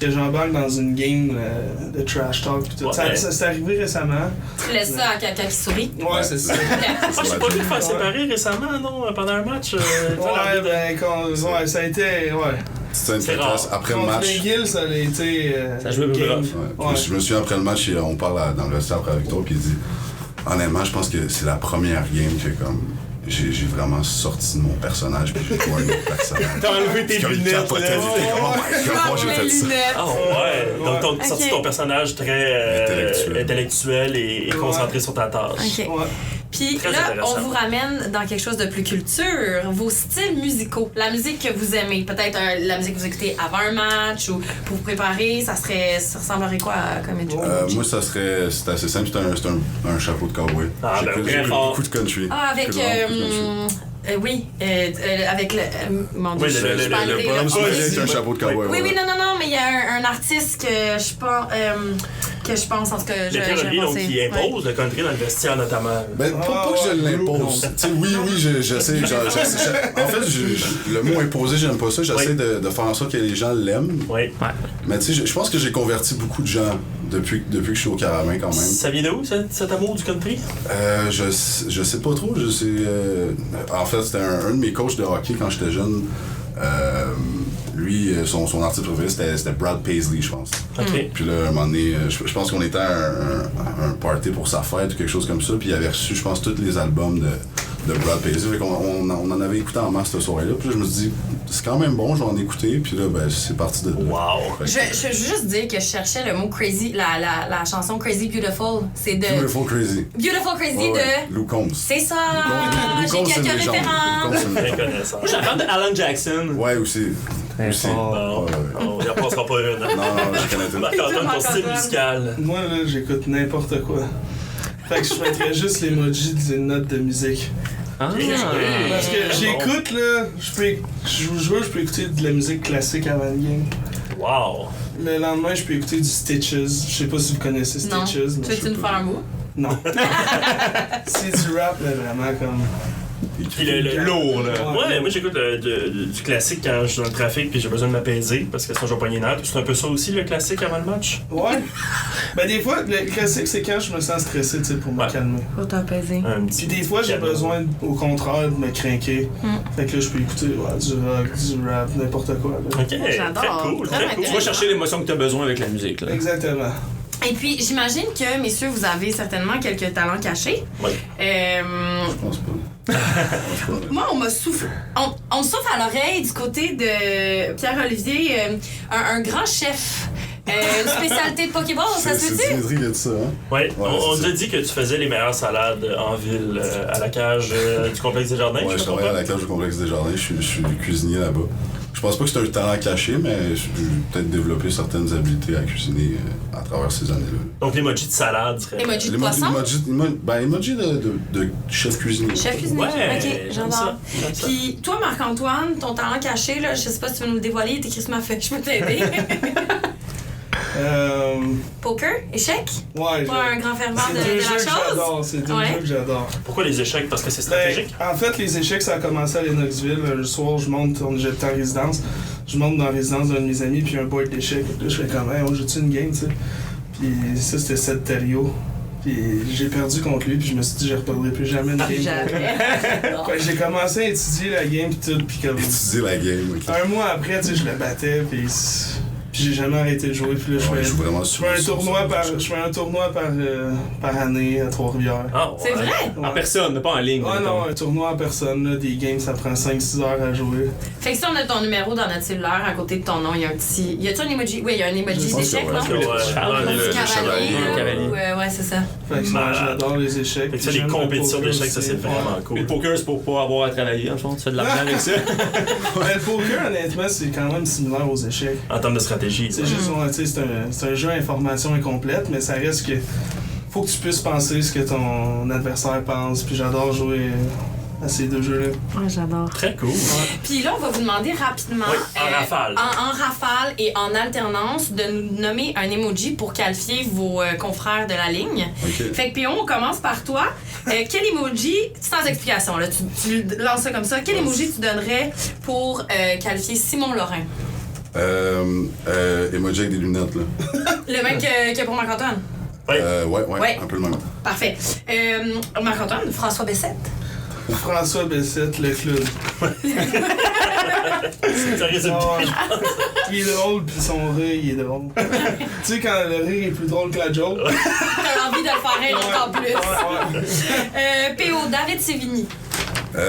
j'embarque dans une game de trash talk pis tout. Ouais. Ça c'est arrivé récemment. Tu laisses ça à caca qui sourit. Ouais, c'est ça. Ah, j'ai pas vu de faire Ouais. séparer récemment, non, pendant un match. Ouais, ben, ouais, ça a été. Ouais. C'est une C'est tristesse. rare. Après le Contre match. McGill, ça a été. Ça a joué game. rough. Ouais. Ouais. Je me souviens après le match, on parle dans le vestiaire après avec toi, puis il dit honnêtement, je pense que c'est la première game que comme j'ai vraiment sorti de mon personnage, puis j'ai joué un autre personnage. T'as enlevé tes Comme il lunettes, capotait, là. il était comme, oh my god, moi j'ai fait ça. Ah ouais. Donc, t'as sorti Ok. ton personnage très Intellectuel. intellectuel et concentré sur ta tâche. Ok. Ouais. Puis Très là, intéressant. on vous ramène dans quelque chose de plus culture, vos styles musicaux, la musique que vous aimez, peut-être la musique que vous écoutez avant un match ou pour vous préparer, ça ressemblerait quoi comme intro? Moi, c'est assez simple, c'est un chapeau de cowboy. Ah, ben, J'écoute très fort. beaucoup de country. Ah, avec J'écoute vraiment beaucoup de country. oui, avec le mon Dieu, Oui, je suis le pas allée, Le bonhomme là. souris Oui, avec un chapeau de cowboy. oui, ouais. non, mais il y a un artiste que je pense en tout cas, Le Pierre Olivier, donc, qui impose le country dans le vestiaire notamment. Ben, pas que je l'impose. Tu sais, oui, j'essaie. En fait, le mot imposer, j'aime pas ça. J'essaie de faire en sorte que les gens l'aiment. Oui. Mais tu sais, je pense que j'ai converti beaucoup de gens depuis que je suis au Caravin quand même. Ça vient de où, cet amour du country? Je sais pas trop. En fait, c'était un de mes coachs de hockey quand j'étais jeune. Lui, son artiste préféré, c'était Brad Paisley, je pense. OK. Puis là, à un moment donné, je pense qu'on était à un party pour sa fête ou quelque chose comme ça, puis il avait reçu, je pense, tous les albums de Brad Paisley. Fait qu'on on en avait écouté en masse cette soirée-là. Puis là, je me suis dit, c'est quand même bon, je vais en écouter. Puis là, ben, c'est parti de là. Wow. Fait que- Je veux juste dire que je cherchais le mot crazy, la chanson Crazy Beautiful. C'est de. Beautiful Crazy. Beautiful Crazy Ouais, ouais. de. Lou Combs. C'est ça! Lou J'ai Combs, c'est quelques une légende. Lou références. Combs, c'est une Très légende. connaissant. Moi, j'attends de Alan Jackson. Ouais, aussi. Aussi. Bon, Ouais, ouais. on y en passera pas une. Non, je connais tout. Marc-Antoine, ton style Marc-Antoine. musical. Moi, là, j'écoute n'importe quoi. Fait que je mettrais juste l'emoji d'une note de musique. Ah. Parce que j'écoute, là, je peux écouter de la musique classique avant le game. Wow. Le lendemain, je peux écouter du Stitches. Je sais pas si vous connaissez Non. Stitches. Tu mais je veux-tu sais nous pas. faire un mot? Non. C'est du rap, là, vraiment comme. Puis le Lourd, là. Ouais, moi j'écoute du classique quand je suis dans le trafic puis j'ai besoin de m'apaiser parce que sinon je vais pogner nerfs. C'est un peu ça aussi le classique avant le match? Ouais. Ben, des fois, le classique, c'est quand je me sens stressé, tu sais, pour me Ouais. calmer. Pour t'apaiser. Un petit Puis des fois, j'ai piano. besoin, au contraire, de me craquer. Fait que là, je peux écouter du rock, du rap, n'importe quoi. Là. Ok, très J'adore. cool, Vraiment très cool. Tu vas chercher l'émotion que t'as besoin avec la musique, là. Exactement. Et puis, j'imagine que, messieurs, vous avez certainement quelques talents cachés. Oui. Je pense pas. Moi, on m'a soufflé. On me souffle à l'oreille du côté de Pierre-Olivier, un grand chef. Une spécialité de Pokéball, ça se C'est fait-tu? Dimitri qui a dit ça, hein? Ouais, on c'est nous a ça. dit que tu faisais les meilleures salades en ville à la cage du complexe des Jardins. Ouais, je travaille à la cage du complexe des Jardins. Je suis cuisinier là-bas. Je pense pas que c'est un talent caché, mais j'ai peut-être développé certaines habiletés à cuisiner à travers ces années-là. Donc l'emoji de salade serait. Emoji de poisson? Emoji de chef cuisinier. Chef cuisinier. Ouais, Ok, j'aime j'adore. ça, j'aime ça. Puis toi, Marc-Antoine, ton talent caché, là, je sais pas si tu veux nous le dévoiler, t'écris sur ma feuille, je peux t'aider. Poker? Échec? Ouais, Pas un grand fervent c'est de deux la jeux que chose? j'adore, c'est deux Ouais. jeux que j'adore. Pourquoi les échecs? Parce que c'est stratégique? En fait, les échecs, ça a commencé à Lennoxville. Le soir, j'étais en résidence. Je monte dans la résidence d'un de mes amis, puis un board d'échecs. Là, je fais comme, hey, on joue-tu une game, tu sais? Puis ça, c'était Seth Thériault. Puis j'ai perdu contre lui, puis je me suis dit, je ne reperdrai plus jamais une game. Jamais. Fait que j'ai commencé à étudier la game, puis tout, puis comme... Étudier la game, ok. Un mois après, tu sais, je le battais, puis j'ai jamais arrêté de jouer. Puis là, Ouais, je joue vraiment je fais un tournoi par année à Trois-Rivières. Ah, ouais. C'est vrai? En personne, pas en ligne. Ah non, un tournoi en personne, là, des games, ça prend 5-6 heures à jouer. Fait que si on a ton numéro dans notre cellulaire, à côté de ton nom, il y a un petit... Y a-tu un emoji? Oui, il y a un emoji Je pense d'échec, que non? ouais. Ouais, le chevalier. Cavalier. Le cavalier. Ouais, c'est ça. Fait que Malade. j'adore les échecs. Fait que ça, puis les j'aime le compétitions poker d'échecs, ça aussi. c'est vraiment Mais cool. le poker, c'est pour pas avoir à travailler, en fond. Tu fais de l'argent avec ça. Mais le poker, honnêtement, c'est quand même similaire aux échecs. En termes de stratégie. C'est ouais. juste, ouais, tu sais, c'est un jeu à information incomplète, mais ça reste que faut que tu puisses penser ce que ton adversaire pense. Puis j'adore jouer à ces deux jeux-là. Ouais, j'adore. Très cool. Puis là, on va vous demander rapidement... Oui, en rafale. En rafale et en alternance, de nous nommer un emoji pour qualifier vos confrères de la ligne. Ok. Fait que Pion, on commence par toi. Quel emoji, sans explication, là, tu lances ça comme ça, quel emoji tu donnerais pour qualifier Simon Lorrain? Emoji avec des lunettes, là. Le même que pour Marc-Antoine? Ouais, un peu le même. Parfait. Marc-Antoine, François Bessette. François Bessette, le clown. Sérieux, c'est Ah ouais. Il est drôle, puis son rire, il est drôle. Tu sais, quand le rire est plus drôle que la joke. T'as envie de le faire rire encore plus. Ouais. P.O. David Sévigny. Moi,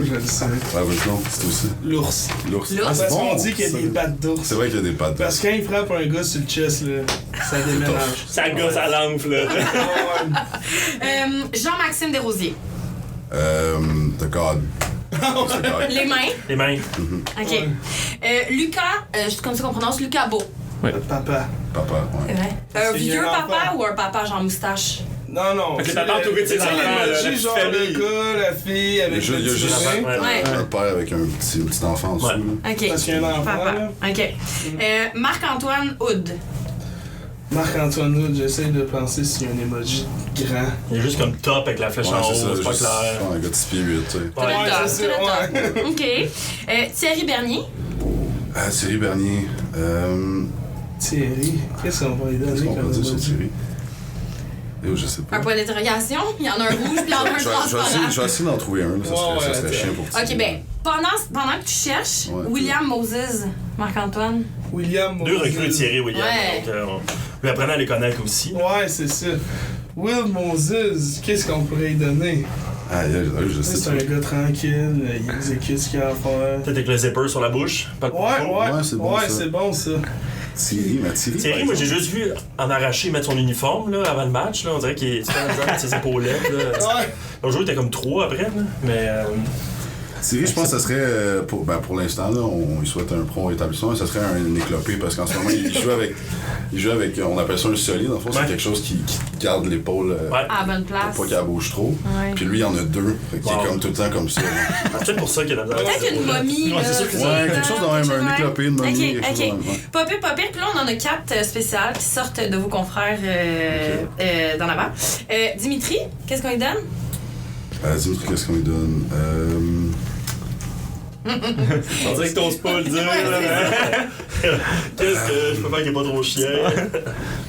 je le sais. Ouais, votre nom, c'est aussi. L'ours. L'ours. L'ours. Ah, c'est Parce bon, qu'on dit qu'il y a ça. des pattes d'ours. C'est vrai qu'il y a des pattes. Parce que quand il frappe un gars sur le chest, là, ça déménage. Ça gosse à l'enfle, là. Ah ouais. Jean-Maxime Desrosiers. The God. C'est correct. Les mains. Les mains. OK. Ouais. Lucas, c'est comme ça qu'on prononce, Lucas Beau. Papa. Papa, C'est ouais. vrai. Un C'est vieux un papa enfant. ou un papa genre moustache? Non, non. Fait que tu les sais, papas entourés de ses tu sais, enfants, là, la l'énergie, petite genre famille. le gars, la fille, avec Il y a le petit juste- chien. Ouais. Un père avec un petit enfant en dessous. Ouais. là. OK. Parce qu'il y a un enfant, Papa. là. OK. Marc-Antoine Houd. Marc-Antoine Hood, j'essaie de penser s'il y a un emoji grand. Il est juste comme top avec la flèche Ouais, en c'est ça. haut, c'est pas juste- clair. Un gars de 6 pieds 8, tu sais. Tout le Ouais, top, c'est tout le ça, top. OK. Thierry Bernier. Thierry Bernier. Thierry, qu'est-ce qu'on va lui Qu'est-ce donner qu'on peut comme dire sur emoji? Thierry? Je sais pas. Un point d'interrogation. Il y en a un rouge puis il y en a un transparent. Je vais essayer d'en trouver un, là. Ça serait Ouais, chiant pour Thierry. OK, ben, pendant que tu cherches, Ouais. William Moses, Marc-Antoine. William Deux Moses. recrues Thierry William. Ouais. Donc, vous apprenez à les connaître aussi. Ouais, c'est ça. Will Moses, qu'est-ce qu'on pourrait lui donner? Ah, je sais C'est pas. un gars tranquille, il exécute ce qu'il a à faire. Peut-être avec le zipper sur la bouche. Pas de Ouais, contrôle. ouais, Ouais, c'est bon, ouais, ça. c'est bon ça. Thierry, mais Thierry. Thierry, par moi j'ai exemple. juste vu en arracher mettre son uniforme là, avant le match. Là. On dirait qu'il est super avec ses épaulettes. Là. Ouais. L'autre jour, il était comme 3 après. Là. Mais Thierry, je pense que ça serait, pour l'instant, là, on lui souhaite un prompt rétablissement, ça serait un éclopé parce qu'en ce moment, il joue avec, on appelle ça un solide, en fait, c'est Ouais. quelque chose qui garde l'épaule ouais. À la bonne place. pour pas qu'elle bouge trop. Ouais. Puis lui, il y en a 2, fait qu'il Wow. est comme tout le temps comme ça. là. C'est peut-être pour ça qu'il y a de la Peut-être une momie. Ouais, là, c'est sûr que tu c'est sais, Ouais, là, quelque chose de même, un ouais. éclopé, une momie, quelque chose de OK, même, ouais. Pas pire, pas pire. Puis là, on en a 4 spéciales qui sortent de vos confrères dans l'avant. Dimitri, qu'est-ce qu'on lui donne? Dimitri, qu'est-ce qu'on lui donne? On dirait que t'oses pas le dire. Qu'est-ce que je peux faire qu'il est pas trop chien?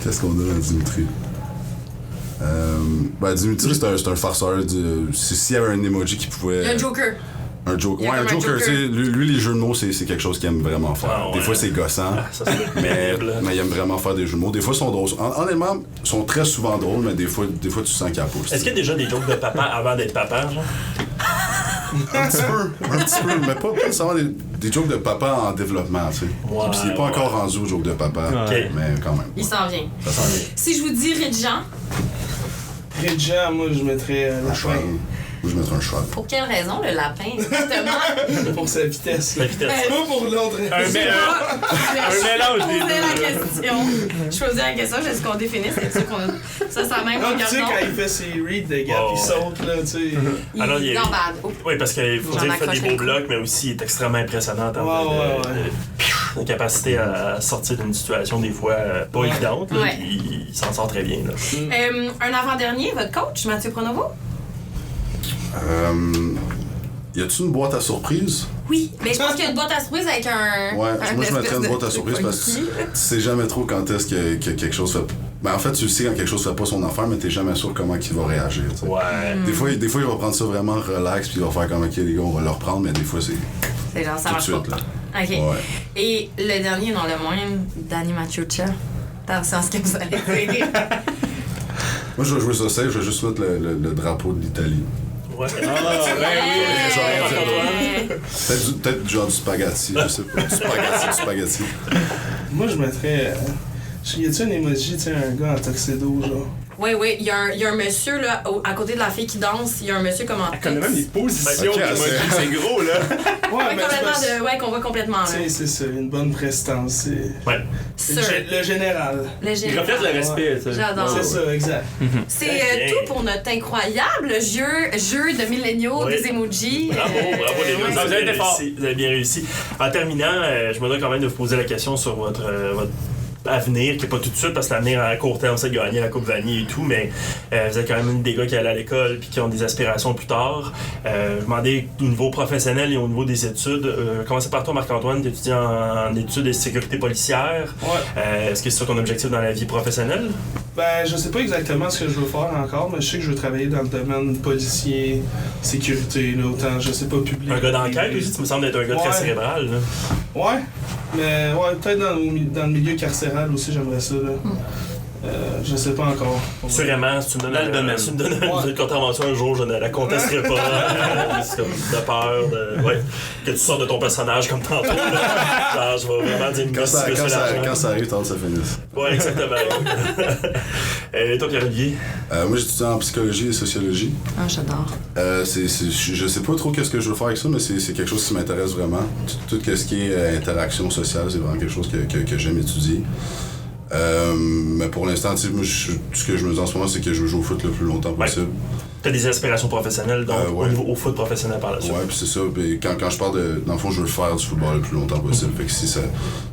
Qu'est-ce qu'on donne à Dimitri? Dimitri, c'est un farceur. S'il y avait un emoji qui pouvait. Il y a un Joker. Un joker. Il y a Ouais, un comme un joker. Joker. Tu sais, lui, les jeux de mots, c'est quelque chose qu'il aime vraiment faire. Ah, ouais. Des fois, c'est gossant. Ça, c'est Mais terrible. il aime vraiment faire des jeux de mots. Des fois, ils sont drôles. Honnêtement, ils sont très souvent drôles, mais des fois tu sens qu'il y a pousse. Est-ce qu'il y a déjà des jokes de papa avant d'être papa, genre? Un petit peu, mais pas nécessairement des jokes de papa en développement, tu sais. Ouais, Puis il est pas ouais. encore rendu aux jokes de papa, Ok. mais quand même. Il s'en vient. Ça s'en vient. Si je vous dis Ridjan, Ridjan, moi je mettrais la fin. Ou je mettrais un cheval. Pour quelle raison le lapin, exactement? Pour sa vitesse. La vitesse. Pas pour l'autre. Un mélange des Je deux. posais la question. Je posais la question, j'ai ce qu'on définit, c'est sûr qu'on a. Ça, c'est la même Non, tu sais, longueur quand d'onde. il fait ses reads de gap, Oh, il saute, là, tu sais. Alors, il est- Non, bad. Oh. Oui, parce qu'il faut J'en dire qu'il fait accroche des le beaux coup. blocs, mais aussi il est extrêmement impressionnant en termes de capacité à sortir d'une situation des fois pas évidente. Là, Ouais. puis il s'en sort très bien. Là. Un avant-dernier, votre coach, Mathieu Pronovo? Y a-tu une boîte à surprise? Oui, mais je pense qu'il y a une boîte à surprise avec un. Ouais, un moi je mettrais espèce une de boîte à surprise truc parce que funky. tu sais jamais trop quand est-ce que quelque chose fait. Ben en fait, tu sais quand quelque chose fait pas son affaire, mais t'es jamais sûr comment il va réagir. Tu sais. Ouais. Des fois, il va prendre ça vraiment relax, puis il va faire comme ok, les gars, on va le reprendre, mais des fois, c'est C'est genre, ça tout de marche suite. pas. Là. Ok. Ouais. Et le dernier, non le moindre, Danny Machucha. Attention à ce que vous allez dire. Moi, je vais jouer ça safe, je vais juste mettre le drapeau de l'Italie. Ouais. Peut-être du genre du spaghetti, je sais pas. Du spaghetti. Moi, je mettrais. Y a-tu un emoji, tu sais, un gars en tuxedo, genre? Oui, oui, il y a un monsieur là, à côté de la fille qui danse, il y a un monsieur comme en Elle connaît même les positions Ok, de l'emoji, c'est gros, là. Ouais, mais qu'on voit complètement là. tu sais, c'est ça, une bonne prestance. C'est Ouais. Sûr. le général. Le Il général. reflète le respect, tu sais. J'adore. C'est ça, exact. C'est Très tout pour notre incroyable jeu de milléniaux Oui. des emojis. Bravo, bravo les gars, ouais. vous Vous avez avez été fort. réussi. Vous avez bien réussi. En terminant, je me dois quand même de vous poser la question sur votre avenir, qui n'est pas tout de suite, parce que l'avenir à court terme, c'est de gagner la Coupe Vanier et tout, mais vous êtes quand même des gars qui allent à l'école puis qui ont des aspirations plus tard. Je me demandais au niveau professionnel et au niveau des études. Commencez par toi, Marc-Antoine, tu étudies en études de sécurité policière. Ouais. Est-ce que c'est ça ton objectif dans la vie professionnelle? Ben, je sais pas exactement ce que je veux faire encore, mais je sais que je veux travailler dans le domaine policier, sécurité, là, autant, je sais pas, public. Un gars d'enquête aussi, tu me sembles être un gars très Ouais. cérébral. Là. Ouais, mais ouais, peut-être dans le milieu carcéral aussi, j'aimerais ça, là. Je sais pas encore. Sûrement, si tu me donnes, Dans le domaine. si tu me donnes Ouais. une contravention un jour, je ne la contesterai pas. C'est comme de peur ouais, que tu sors de ton personnage comme tantôt. Là. Genre, je vais vraiment dire Quand ça arrive, tant que ça finisse. Ouais, exactement. Et toi, Pierre-Olivier? Moi, j'étudie en psychologie et sociologie. Ah, j'adore. Je sais pas trop qu'est-ce que je veux faire avec ça, mais c'est quelque chose qui m'intéresse vraiment. Tout ce qui est interaction sociale, c'est vraiment quelque chose que j'aime étudier. Mais pour l'instant, tu sais, moi, ce que je me dis en ce moment, c'est que je veux jouer au foot le plus longtemps possible. T'as des aspirations professionnelles, donc ouais. au niveau au foot professionnel par la suite. Ouais, puis c'est ça. Puis quand je parle de. Dans le fond, je veux faire du football le plus longtemps possible. Fait que si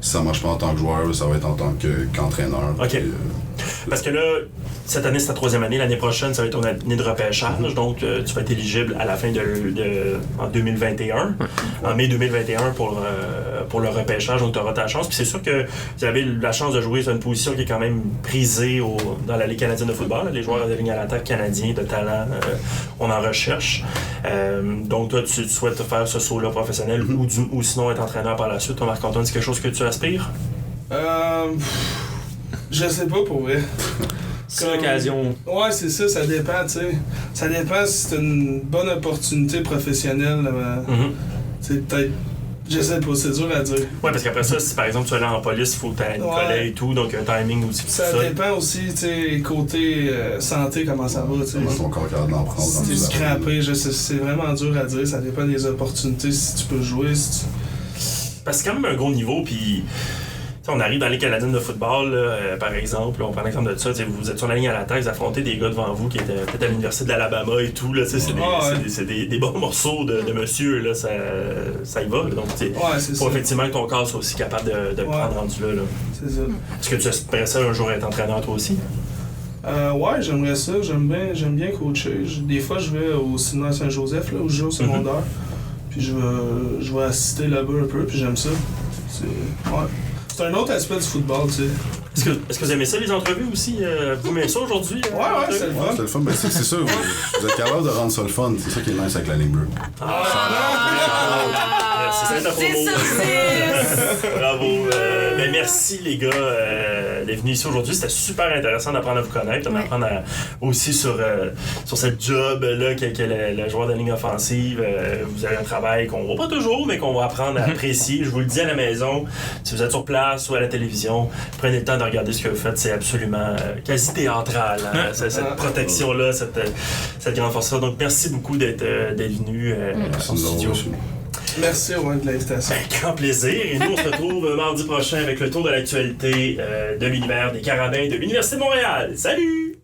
ça marche pas en tant que joueur, ça va être en tant qu'entraîneur. Ok. Puis, Parce que là, cette année, c'est ta troisième année. L'année prochaine, ça va être ton année de repêchage. Donc, tu vas être éligible à la fin en 2021. En mai 2021 pour le repêchage. Donc, tu auras ta chance. Puis c'est sûr que vous avez la chance de jouer sur une position qui est quand même prisée dans la Ligue canadienne de football. Les joueurs de ligne à l'attaque canadiens de talent, on en recherche. Donc, toi, tu souhaites faire ce saut-là professionnel ou sinon être entraîneur par la suite. Toi, Marc-Antoine, c'est quelque chose que tu aspires? Je sais pas pour vrai. C'est l'occasion. Ouais, c'est ça, ça dépend, tu sais. Ça dépend si c'est une bonne opportunité professionnelle. C'est peut-être. Je sais pas, c'est dur à dire. Ouais, parce qu'après ça, si par exemple tu es allé en police, il faut que tu aies une collègue et tout, donc un timing aussi. Ça dépend aussi, tu sais, côté santé, comment ça va, tu sais. comment ton corps est capable d'en prendre. Si tu scrappé, c'est vraiment dur à dire. Ça dépend des opportunités, si tu peux jouer. Parce que c'est quand même un gros niveau, puis. On arrive dans les Canadiennes de football, là, par exemple, on prend l'exemple de ça, vous êtes sur la ligne à l'attaque, vous affrontez des gars devant vous qui étaient peut-être à l'université de l'Alabama et tout, là, c'est des bons morceaux de monsieur, là, ça y va. Là, donc, il faut effectivement que ton corps soit aussi capable de prendre rendu là. C'est ça. Est-ce que tu espérais ça un jour être entraîneur toi aussi? Ouais, j'aimerais ça, j'aime bien coacher. Des fois, je vais au cinéma Saint-Joseph, là, où je joue au secondaire, puis je vais assister là-bas un peu, puis j'aime ça. C'est un autre aspect du football, tu sais. Est-ce que vous aimez ça, les entrevues aussi? Vous aimez ça aujourd'hui? Ouais, c'est le fun. C'est le fun, mais c'est ça, vous êtes capable de rendre ça le fun. C'est ça qui est nice avec la ligne bleue. C'est ta promo. 10 sur 10! Bravo. Ben, merci les gars d'être venus ici aujourd'hui. C'était super intéressant d'apprendre à vous connaître, d'apprendre aussi sur cette job-là qu'est le joueur de ligne offensive. Vous avez un travail qu'on voit pas toujours, mais qu'on va apprendre à apprécier. Je vous le dis à la maison, si vous êtes sur place ou à la télévision, prenez le temps de regarder ce que vous faites. C'est absolument quasi théâtral, hein, cette protection-là, cette grande force-là. Donc merci beaucoup d'être venu en studio. Merci de l'invitation. Grand plaisir. Et nous, on se retrouve mardi prochain avec le tour de l'actualité de l'univers des Carabins de l'Université de Montréal. Salut!